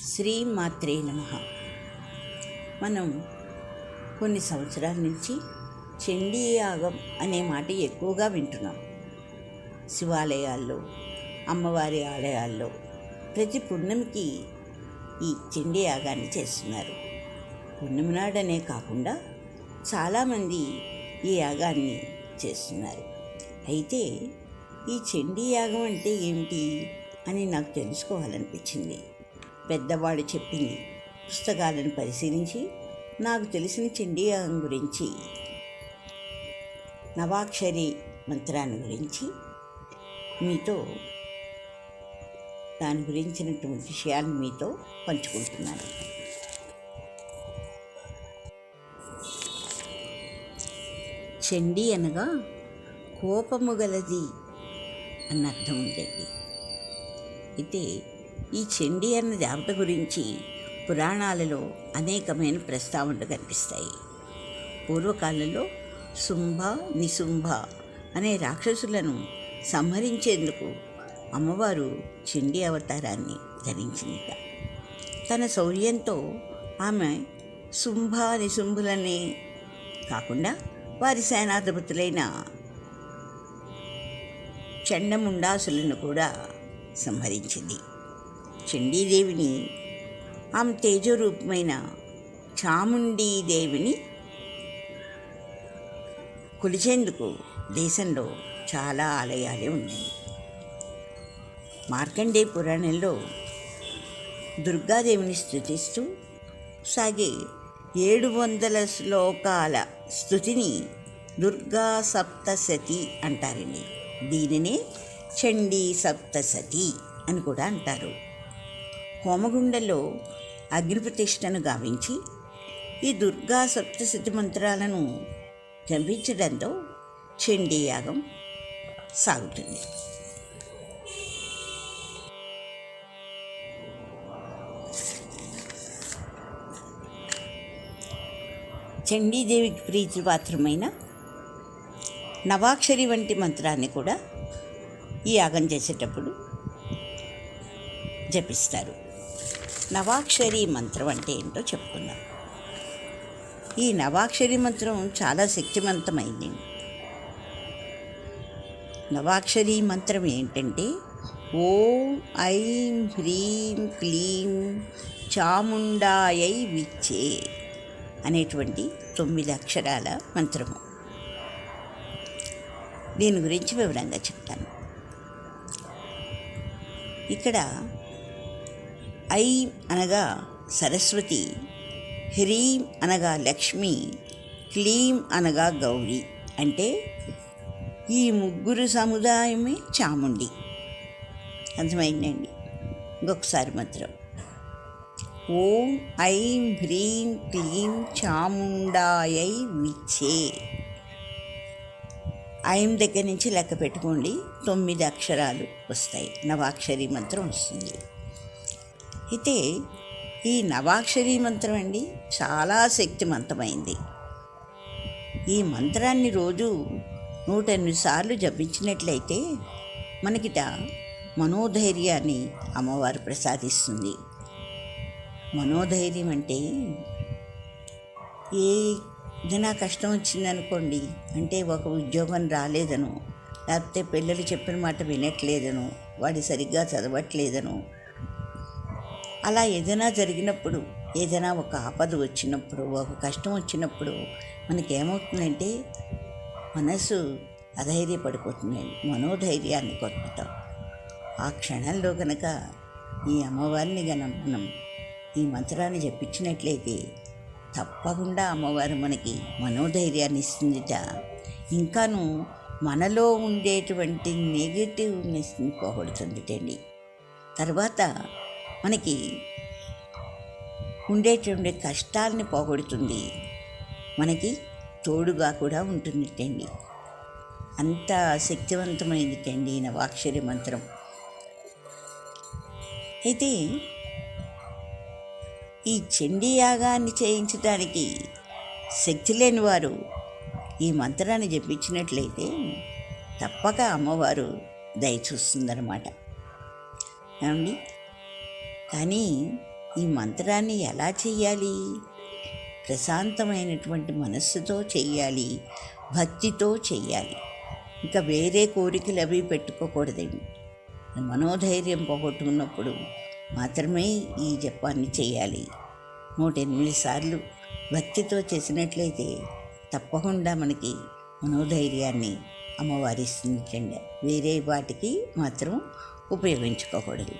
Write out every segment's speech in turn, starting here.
శ్రీమాత్రే నమః. మనం కొన్ని సంవత్సరాల నుంచి చండీ యాగం అనే మాట ఎక్కువగా వింటున్నాం. శివాలయాల్లో, అమ్మవారి ఆలయాల్లో ప్రతి పున్నమికి ఈ చండీ యాగాన్ని చేస్తున్నారు. పున్నమి నాడనే కాకుండా చాలామంది ఈ యాగాన్ని చేస్తున్నారు. అయితే ఈ చండీ యాగం అంటే ఏమిటి అని నాకు తెలుసుకోవాలనిపించింది. పెద్దవాడు చెప్పింది పుస్తకాలను పరిశీలించి నాకు తెలిసిన చండీ యాగం గురించి, నవాక్షరి మంత్రాన్ని గురించి మీతో దాని గురించినటువంటి విషయాన్ని మీతో పంచుకుంటున్నాను. చండీ అనగా కోపము గలది అన్న అర్థం ఉందండి. అయితే ఈ చండీ అన్న దేవత గురించి పురాణాలలో అనేకమైన ప్రస్తావనలు కనిపిస్తాయి. పూర్వకాలంలో శుంభ, నిశుంభ అనే రాక్షసులను సంహరించేందుకు అమ్మవారు చండీ అవతారాన్ని ధరించిందిట. తన శౌర్యంతో ఆమె శుంభ, నిశుంభులనే కాకుండా వారి సేనాధిపతులైన చండముండాసులను కూడా సంహరించింది. చండీదేవిని, ఆమె తేజరూపమైన చాముండీదేవిని కొలిచేందుకు దేశంలో చాలా ఆలయాలే ఉన్నాయి. మార్కండేయ పురాణంలో దుర్గాదేవిని స్తుతిస్తూ సాగే 700 శ్లోకాల స్తుతిని దుర్గా సప్తశతి అంటారండి. దీనినే చండీ సప్తశతి అని కూడా అంటారు. హోమగుండంలో అగ్నిప్రతిష్టను గావించి ఈ దుర్గా సప్తశతి మంత్రాలను జపించడంతో చండీ యాగం సాగుతుంది. చండీదేవికి ప్రీతిపాత్రమైన నవాక్షరి వంటి మంత్రాన్ని కూడా ఈ యాగం చేసేటప్పుడు జపిస్తారు. నవాక్షరి మంత్రం అంటే ఏంటో చెప్పుకుందాం. ఈ నవాక్షరి మంత్రం చాలా శక్తివంతమైంది. నవాక్షరి మంత్రం ఏంటంటే ఓం ఐం హ్రీం క్లీం చాముండాయై విచ్చే అనేటువంటి 9 అక్షరాల మంత్రము. దీని గురించి వివరంగా చెప్తాను. ఇక్కడ ఐం అనగా సరస్వతి, హ్రీం అనగా లక్ష్మి, క్లీం అనగా గౌరీ. అంటే ఈ ముగ్గురు సముదాయమే చాముండి. అర్థమైందండి. ఇంకొకసారి మంత్రం ఓం ఐం హ్రీం క్లీం చాముండాయై విచ్చే. ఐం దగ్గర నుంచి లెక్క పెట్టుకోండి, 9 అక్షరాలు వస్తాయి, నవాక్షరి మంత్రం వస్తుంది. అయితే ఈ నవాక్షరి మంత్రం అండి చాలా శక్తివంతమైంది. ఈ మంత్రాన్ని రోజు 108 సార్లు జపించినట్లయితే మనకిట మనోధైర్యాన్ని అమ్మవారు ప్రసాదిస్తుంది. మనోధైర్యం అంటే ఏదైనా కష్టం వచ్చిందనుకోండి, అంటే ఒక ఉద్యోగం రాలేదనో, లేకపోతే పిల్లలు చెప్పిన మాట వినట్లేదనో, వాడు సరిగ్గా చదవట్లేదనో, అలా ఏదైనా జరిగినప్పుడు, ఏదైనా ఒక ఆపద వచ్చినప్పుడు, ఒక కష్టం వచ్చినప్పుడు మనకేమవుతుందంటే మనసు అధైర్యపడిపోతుందండి. మనోధైర్యాన్ని కొట్టుతాం. ఆ క్షణంలో కనుక ఈ అమ్మవారిని మనం ఈ మంత్రాన్ని జపించినట్లయితే తప్పకుండా అమ్మవారు మనకి మనోధైర్యాన్ని ఇస్తుందిట. ఇంకాను మనలో ఉండేటువంటి నెగిటివ్నెస్ని పోగొడుతుందిటండి. తర్వాత మనకి ఉండేటువంటి కష్టాలని పోగొడుతుంది, మనకి తోడుగా కూడా ఉంటుందిటండి. అంత శక్తివంతమైందిటండి నవాక్షరి మంత్రం. అయితే ఈ చండీ యాగాన్ని చేయించడానికి శక్తి లేని వారు ఈ మంత్రాన్ని జపించినట్లయితే తప్పక అమ్మవారు దయ చూస్తుందన్నమాట. ఏమండి, కానీ ఈ మంత్రాన్ని ఎలా చెయ్యాలి? ప్రశాంతమైనటువంటి మనస్సుతో చెయ్యాలి, భక్తితో చెయ్యాలి. ఇంకా వేరే కోరికలు అవి పెట్టుకోకూడదండి. మనోధైర్యం పోగొట్టుకున్నప్పుడు మాత్రమే ఈ జపాన్ని చేయాలి. 108 సార్లు భక్తితో చేసినట్లయితే తప్పకుండా మనకి మనోధైర్యాన్ని అమ్మవారి ఇస్తుందండి. వేరే వాటికి మాత్రం ఉపయోగించుకోకూడదు.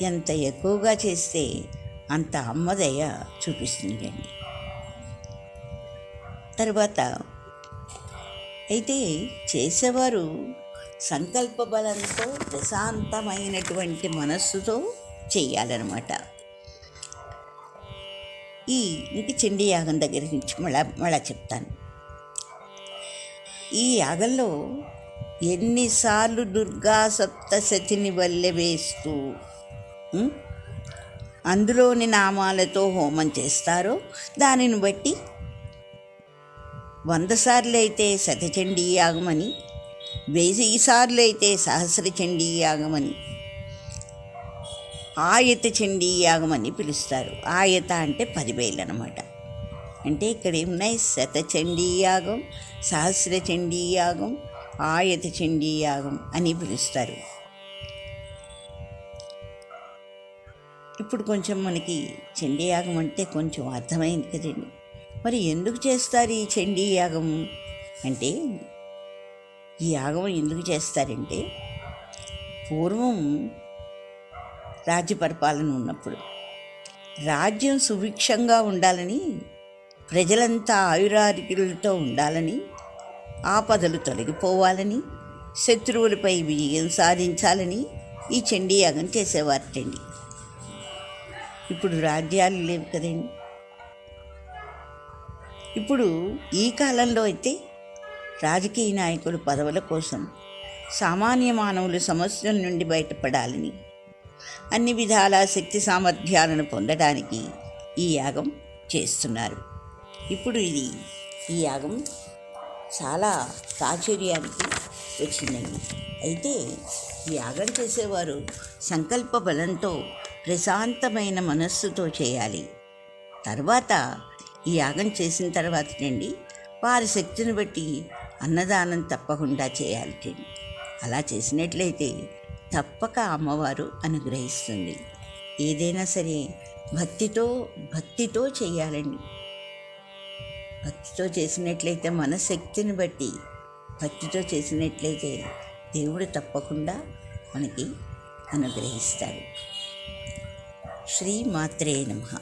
ఎంత ఎక్కువగా చేస్తే అంత అమ్మదయ చూపిస్తుందండి. తర్వాత అయితే చేసేవారు సంకల్ప బలంతో ప్రశాంతమైనటువంటి మనస్సుతో చేయాలన్నమాట. ఇంక చండీ యాగం దగ్గర నుంచి మళ్ళా చెప్తాను. ఈ యాగంలో ఎన్నిసార్లు దుర్గా సప్తశతిని వల్లె వేస్తూ అందులోని నామాలతో హోమం చేస్తారో దానిని బట్టి 100 సార్లు అయితే శతచండీ యాగమని, 1000 సార్లు అయితే సహస్రచండీ యాగమని, ఆయత చండీ యాగమని పిలుస్తారు. ఆయత అంటే 10,000 అన్నమాట. అంటే ఇక్కడ ఏమున్నాయి? శతచండీ యాగం, సహస్రచండీ యాగం, ఆయత చండీ యాగం అని పిలుస్తారు. ఇప్పుడు కొంచెం మనకి చండీ యాగం అంటే కొంచెం అర్థమైంది కదండి. మరి ఎందుకు చేస్తారు ఈ చండీ యాగం అంటే, ఈ యాగం ఎందుకు చేస్తారంటే, పూర్వం రాజ్య పరిపాలన ఉన్నప్పుడు రాజ్యం సుభిక్షంగా ఉండాలని, ప్రజలంతా ఆయురారోగ్యాలతో ఉండాలని, ఆపదలు తొలగిపోవాలని, శత్రువులపై విజయం సాధించాలని ఈ చండీ యాగం చేసేవారటండి. ఇప్పుడు రాజ్యాలు లేవు కదండి. ఇప్పుడు ఈ కాలంలో అయితే రాజకీయ నాయకులు పదవుల కోసం, సామాన్య మానవులు సమస్యల నుండి బయటపడాలని, అన్ని విధాల శక్తి సామర్థ్యాలను పొందడానికి ఈ యాగం చేస్తున్నారు. ఇప్పుడు ఈ యాగం చాలా ప్రాచుర్యానికి వచ్చిందండి. అయితే ఈ యాగం చేసేవారు సంకల్ప బలంతో ప్రశాంతమైన మనస్సుతో చేయాలి. తర్వాత ఈ యాగం చేసిన తర్వాత వారి శక్తిని బట్టి అన్నదానం తప్పకుండా చేయాలి. అలా చేసినట్లయితే తప్పక అమ్మవారు అనుగ్రహిస్తుంది. ఏదైనా సరే భక్తితో చేయాలండి. భక్తితో చేసినట్లయితే, మన శక్తిని బట్టి భక్తితో చేసినట్లయితే దేవుడు తప్పకుండా మనకి అనుగ్రహిస్తాడు. శ్రీ మాత్రే నమః.